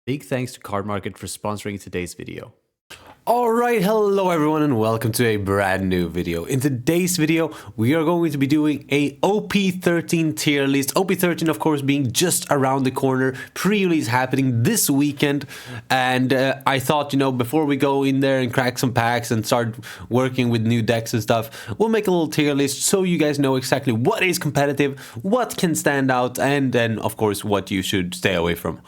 Big thanks to Cardmarket for sponsoring today's video. Alright, hello everyone and welcome to a brand new video. In today's video, we are going to be doing a OP-13 tier list. OP-13 of course being just around the corner. Pre-release happening this weekend. And I thought, before we go in there and crack some packs and start working with new decks and stuff, we'll make a little tier list so you guys know exactly what is competitive, what can stand out, and then of course what you should stay away from.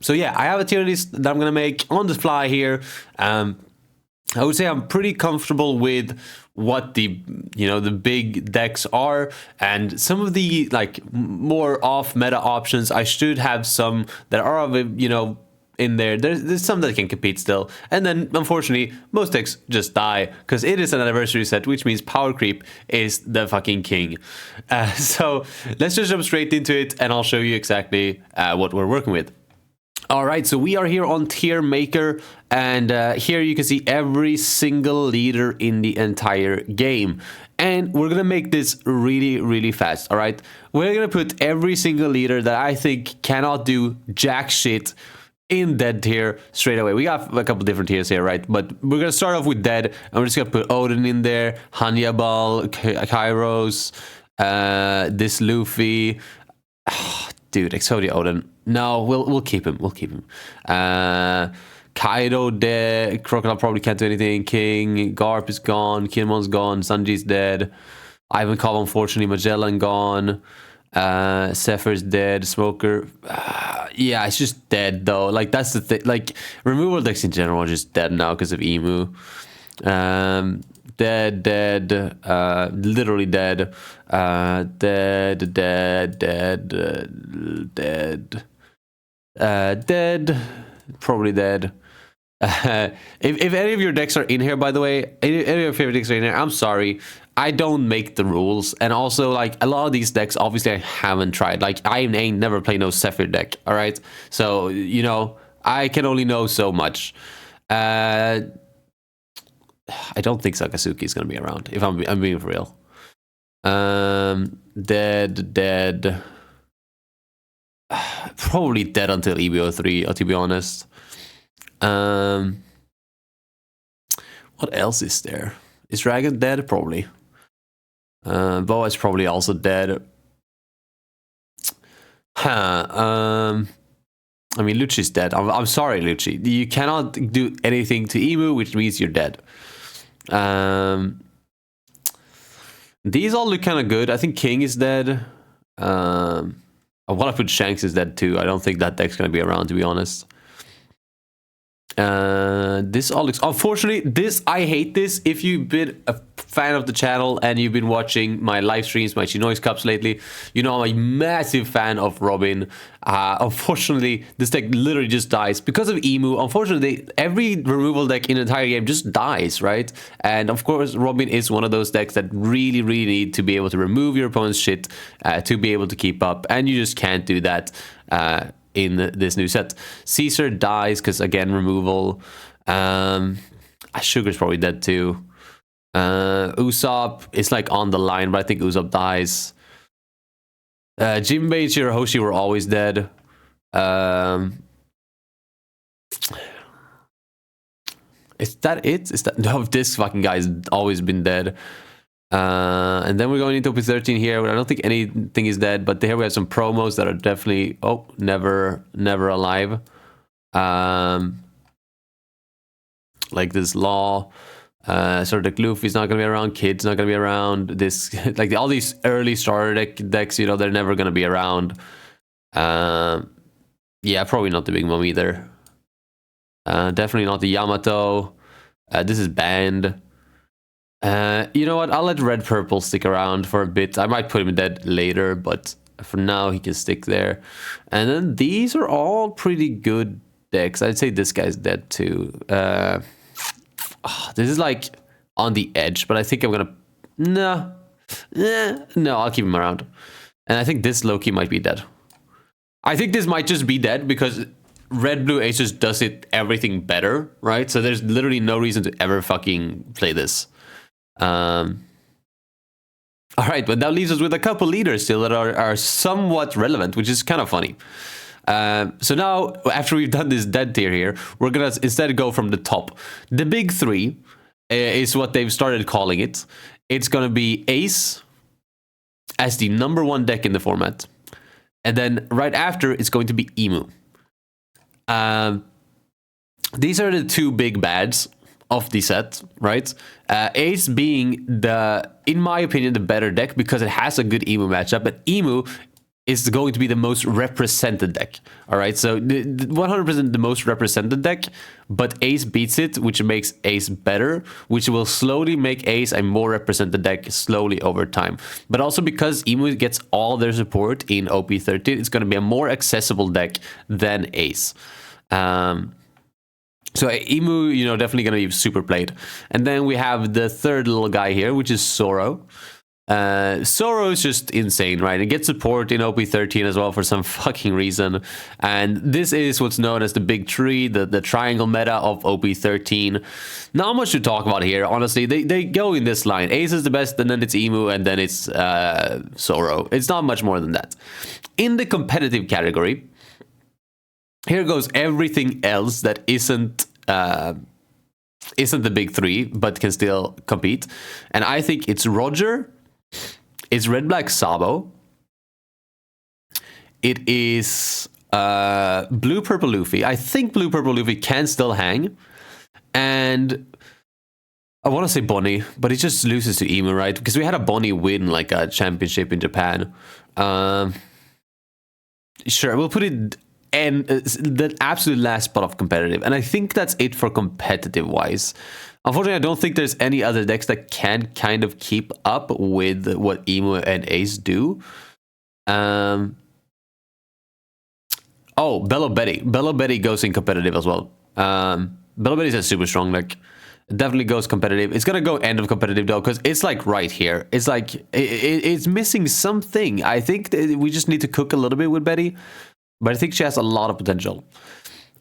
So yeah, I have a tier list that I'm gonna make on the fly here. I would say I'm pretty comfortable with what the big decks are, and some of the more off meta options. I should have some that are in there. There's some that can compete still, and then unfortunately most decks just die because it is an anniversary set, which means power creep is the fucking king. So let's just jump straight into it, and I'll show you exactly what we're working with. Alright, so we are here on Tier Maker, and here you can see every single leader in the entire game. And we're gonna make this really fast, alright? We're gonna put every single leader that I think cannot do jack shit in dead tier straight away. We got a couple different tiers here, right? But we're gonna start off with dead, and we're just gonna put Odin in there, Hannibal, Kairos, this Luffy. Dude, Exodia Odin. No, we'll keep him. We'll keep him. Kaido dead. Crocodile probably can't do anything. King. Garp is gone. Kinmon's gone. Sanji's dead. Ivankov, unfortunately. Magellan gone. Zephyr's dead. Smoker. Yeah, it's just dead though. Like, that's the thing. Like, removal decks in general are just dead now because of Emu. Dead, literally dead, dead, probably dead. If any of your decks are in here, by the way, any of your favorite decks are in here, I'm sorry, I don't make the rules. And also, like, a lot of these decks, obviously I haven't tried. Like, I ain't never played no Zephyr deck, all right? So, I can only know so much. I don't think Sakazuki is going to be around, if I'm being for real. Dead. Probably dead until EBO3, to be honest. What else is there? Is Dragon dead? Probably. Boa is probably also dead. I mean, Lucci's dead. I'm sorry, Lucci. You cannot do anything to Emu, which means you're dead. These all look kind of good. I think King is dead. I want to put Shanks is dead too. I don't think that deck's going to be around, to be honest. This all looks... Unfortunately, I hate this. If you've been a fan of the channel and you've been watching my live streams, my Chinois Cups lately, I'm a massive fan of Robin. Unfortunately, this deck literally just dies because of Emu. Unfortunately, every removal deck in the entire game just dies, right? And of course, Robin is one of those decks that really need to be able to remove your opponent's shit to be able to keep up, and you just can't do that in this new set. Caesar dies because, again, removal. Sugar's probably dead too. Usopp is like on the line, but I think Usopp dies. Jinbei and Shirahoshi were always dead. Is that it? No, this fucking guy's always been dead. And then we're going into OP-13 here. I don't think anything is dead, but here we have some promos that are definitely never alive. Like this Law, sort of Luffy's not gonna be around. Kid's not gonna be around. This like all these early starter decks, they're never gonna be around. Yeah, probably not the Big Mom either. Definitely not the Yamato. This is banned. You know what? I'll let Red Purple stick around for a bit. I might put him dead later, but for now he can stick there. And then these are all pretty good decks. I'd say this guy's dead too. This is like on the edge, but I think I'm gonna... No, I'll keep him around. And I think this Loki might be dead. I think this might just be dead because Red Blue Ace just does everything better, right? So there's literally no reason to ever fucking play this. All right, but that leaves us with a couple leaders still that are somewhat relevant, which is kind of funny. So now, after we've done this dead tier here, we're gonna instead go from the top. The big three is what they've started calling it. It's gonna be Ace as the #1 deck in the format, and then right after it's going to be Emu. These are the two big bads of the set, right? Ace being in my opinion, the better deck because it has a good Emu matchup, but Emu is going to be the most represented deck. All right, so 100% the most represented deck, but Ace beats it, which makes Ace better, which will slowly make Ace a more represented deck slowly over time. But also because Emu gets all their support in OP-13, it's going to be a more accessible deck than Ace. So Emu, definitely going to be super played. And then we have the third little guy here, which is Zoro. Zoro is just insane, right? It gets support in OP-13 as well for some fucking reason. And this is what's known as the big tree, the triangle meta of OP-13. Not much to talk about here, honestly. They go in this line. Ace is the best, and then it's Emu, and then it's Zoro. It's not much more than that. In the competitive category, here goes everything else that isn't the big three, but can still compete. And I think it's Roger, it's Red Black Sabo, it is Blue Purple Luffy. I think Blue Purple Luffy can still hang, and I want to say Bonnie, but it just loses to Emu, right? Because we had a Bonnie win like a championship in Japan. Sure, we'll put it and the absolute last spot of competitive. And I think that's it for competitive wise. Unfortunately, I don't think there's any other decks that can kind of keep up with what Emu and Ace do. Oh, Bello Betty. Bello Betty goes in competitive as well. Bello Betty's a super strong deck. It definitely goes competitive. It's gonna go end of competitive though, because it's like right here. It's like it's missing something. I think we just need to cook a little bit with Betty. But I think she has a lot of potential.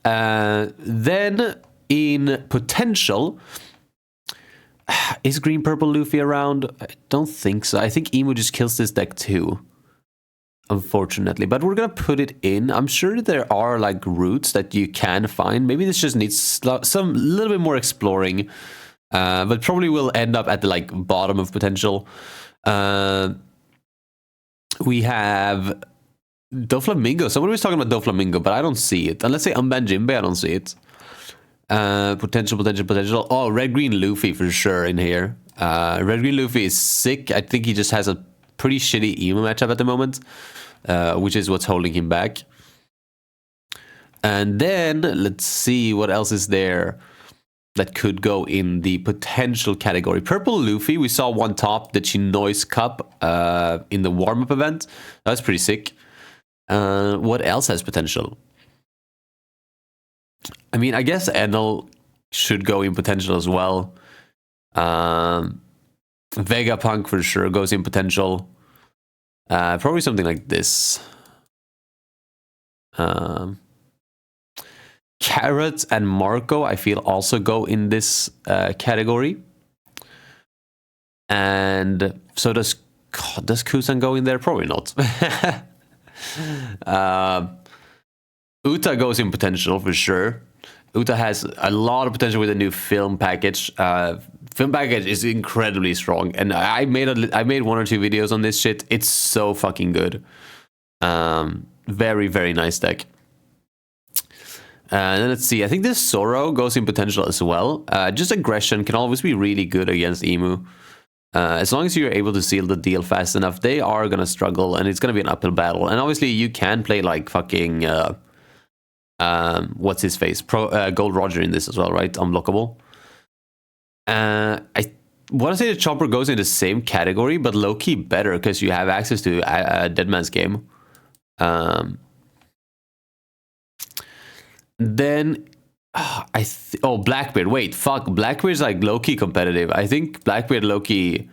Then in potential, is Green Purple Luffy around? I don't think so. I think Emu just kills this deck too, unfortunately. But we're gonna put it in. I'm sure there are like routes that you can find. Maybe this just needs some little bit more exploring. But probably will end up at the like bottom of potential. We have Doflamingo. Someone was talking about Doflamingo, but I don't see it. Unless say Unban Jinbei, I don't see it. Potential. Oh, Red Green Luffy for sure in here. Red Green Luffy is sick. I think he just has a pretty shitty Emu matchup at the moment, which is what's holding him back. And then let's see what else is there that could go in the potential category. Purple Luffy, we saw one top, the Chinois Cup in the warm-up event. That's pretty sick. What else has potential? I mean, I guess Enel should go in potential as well. Vegapunk for sure goes in potential. Probably something like this. Carrot and Marco, I feel, also go in this category. And so does Kusan go in there? Probably not. Uta goes in potential for sure. Uta has a lot of potential with a new film package. Film package is incredibly strong, and I made 1 or 2 videos on this shit. It's so fucking good. Very, very nice deck. And then let's see. I think this Zoro goes in potential as well. Just aggression can always be really good against Emu. As long as you're able to seal the deal fast enough, they are gonna struggle, and it's gonna be an uphill battle. And obviously, you can play like fucking what's his face, Gold Roger in this as well, right? Unblockable. I want to say the Chopper goes in the same category, but low key better because you have access to Dead Man's Game. Then Blackbeard. Wait, fuck. Blackbeard's like low-key competitive. I think Blackbeard low-key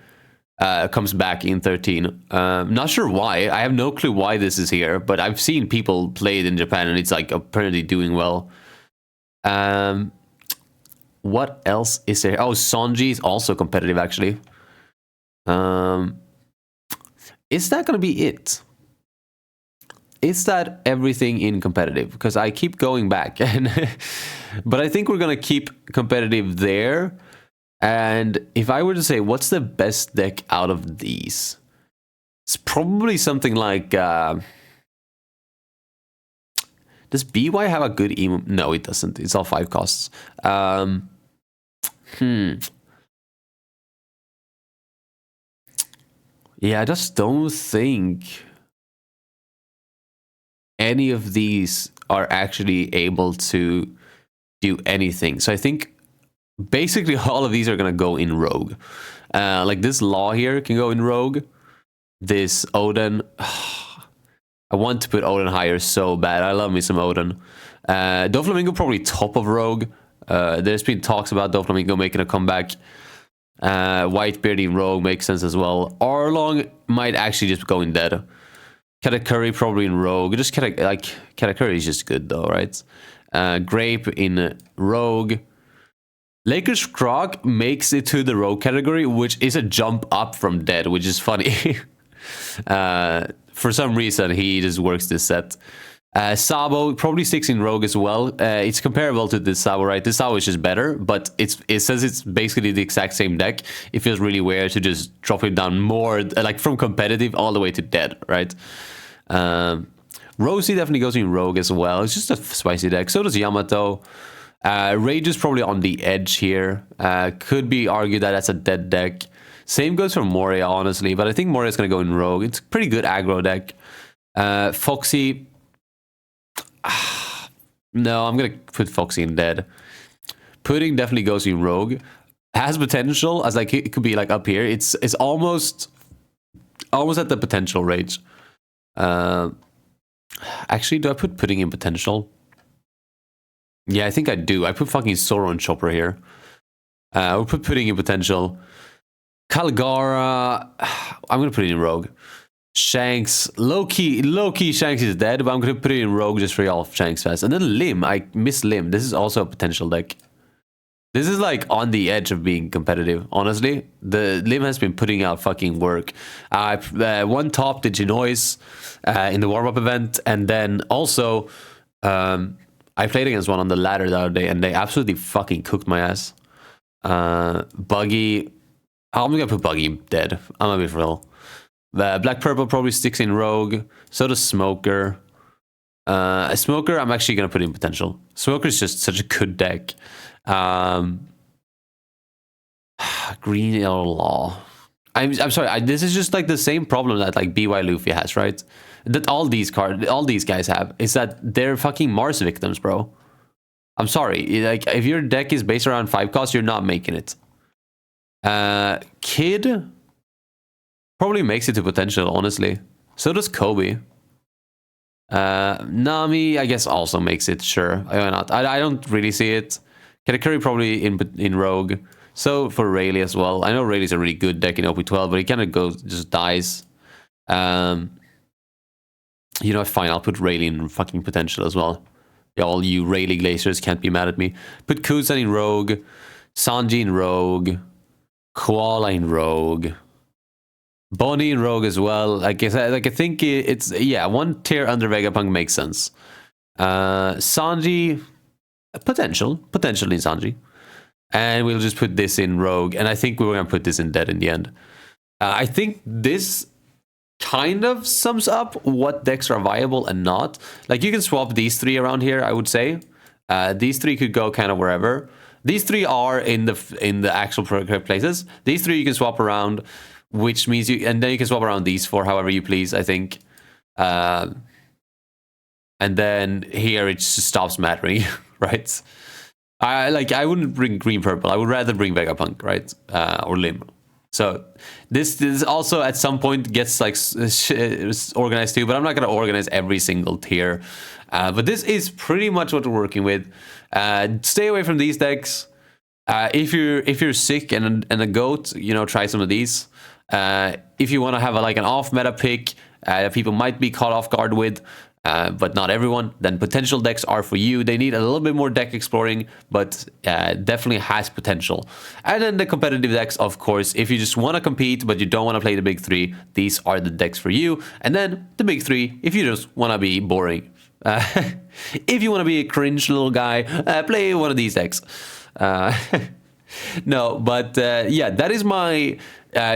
comes back in 13. Not sure why. I have no clue why this is here, but I've seen people play it in Japan and it's like apparently doing well. What else is there? Oh, Sanji is also competitive actually. Is that gonna be it? is that everything in competitive? Because I keep going back, and but I think we're gonna keep competitive there. And if I were to say what's the best deck out of these, it's probably something like does BY have a good emo? No, it doesn't. It's all 5 costs. Yeah, I just don't think any of these are actually able to do anything. So I think basically all of these are going to go in Rogue. Like this Law here can go in Rogue. This Odin. I want to put Odin higher so bad. I love me some Odin. Doflamingo probably top of Rogue. There's been talks about Doflamingo making a comeback. Whitebeard in Rogue makes sense as well. Arlong might actually just go in dead. Katakuri probably in Rogue. Just Katakuri is just good though, right? Grape in Rogue. Lakers Krog makes it to the Rogue category, which is a jump up from dead, which is funny. For some reason, he just works this set. Sabo probably sticks in Rogue as well. It's comparable to this Sabo, right? This Sabo is just better, but it says it's basically the exact same deck. It feels really weird to just drop it down more, like from competitive all the way to dead, right? Rosie definitely goes in Rogue as well. It's just a spicy deck. So does Yamato. Rage is probably on the edge here. Could be argued that that's a dead deck. Same goes for Moria, honestly, but I think Moria is going to go in Rogue. It's a pretty good aggro deck. Foxy. No, I'm going to put Foxy in dead. Pudding definitely goes in Rogue. Has potential, as like it could be like up here. It's almost at the potential range. Actually, do I put Pudding in potential? Yeah, I think I do. I put fucking Zoro and Chopper here. We'll put Pudding in potential. Calgara, I'm going to put it in Rogue. Shanks, low-key Shanks is dead, but I'm going to put it in Rogue just for y'all Shanks fast. And then Lim, I miss Lim. This is also a potential deck. This is like on the edge of being competitive, honestly. The Lim has been putting out fucking work. One top did Genoise in the warm-up event, and then also I played against one on the ladder the other day, and they absolutely fucking cooked my ass. Buggy, I'm gonna put Buggy dead. I'm gonna be for real. Black Purple probably sticks in Rogue. So does Smoker. Smoker, I'm actually gonna put in potential. Smoker is just such a good deck. Green Yellow Law. I'm sorry. This is just like the same problem that like BY Luffy has, right? That all these guys have is that they're fucking Mars victims, bro. I'm sorry. Like if your deck is based around 5 costs, you're not making it. Kid probably makes it to potential, honestly. So does Kobe. Nami, I guess, also makes it. Sure, why not? I don't really see it. Katakuri probably in Rogue. So for Rayleigh as well. I know Rayleigh's a really good deck in OP-12, but he kind of just dies. You know, fine. I'll put Rayleigh in fucking potential as well. All you Rayleigh Glaciers can't be mad at me. Put Kusan in Rogue. Sanji in Rogue. Koala in Rogue. Bonnie in Rogue as well. Like I think it's, yeah, 1 tier under Vegapunk makes sense. Sanji, potentially Sanji. And we'll just put this in Rogue. And I think we were going to put this in Dead in the end. I think this kind of sums up what decks are viable and not. Like you can swap these 3 around here, I would say. These 3 could go kind of wherever. These 3 are in the actual correct places. These 3 you can swap around, which means and then you can swap around these 4 however you please, I think. And then here it just stops mattering, right? I wouldn't bring green purple. I would rather bring Vegapunk, right? Or Lim. So this also at some point gets like organized too, but I'm not going to organize every single tier. But this is pretty much what we're working with. Stay away from these decks. If you're sick and a goat, you know, try some of these. If you want to have like an off meta pick that people might be caught off guard with, but not everyone, then potential decks are for you. They need a little bit more deck exploring, but definitely has potential. And then the competitive decks, of course, if you just want to compete, but you don't want to play the big three, these are the decks for you. And then the big three, if you just want to be boring. If you want to be a cringe little guy, play one of these decks. No, but yeah, that is my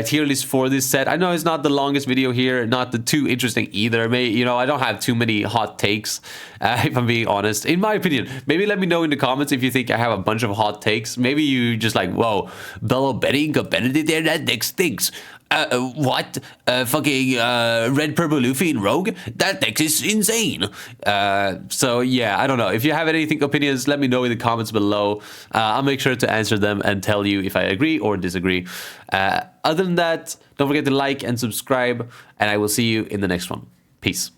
tier list for this set. I know it's not the longest video here, not the too interesting either. I don't have too many hot takes, if I'm being honest. In my opinion, maybe let me know in the comments if you think I have a bunch of hot takes. Maybe you just like, whoa, Bello betting competitive there, that deck stinks. What? Fucking Red, Purple, Luffy, and Rogue? That deck is insane. So yeah, I don't know. If you have anything, opinions, let me know in the comments below. I'll make sure to answer them and tell you if I agree or disagree. Other than that, don't forget to like and subscribe, and I will see you in the next one. Peace.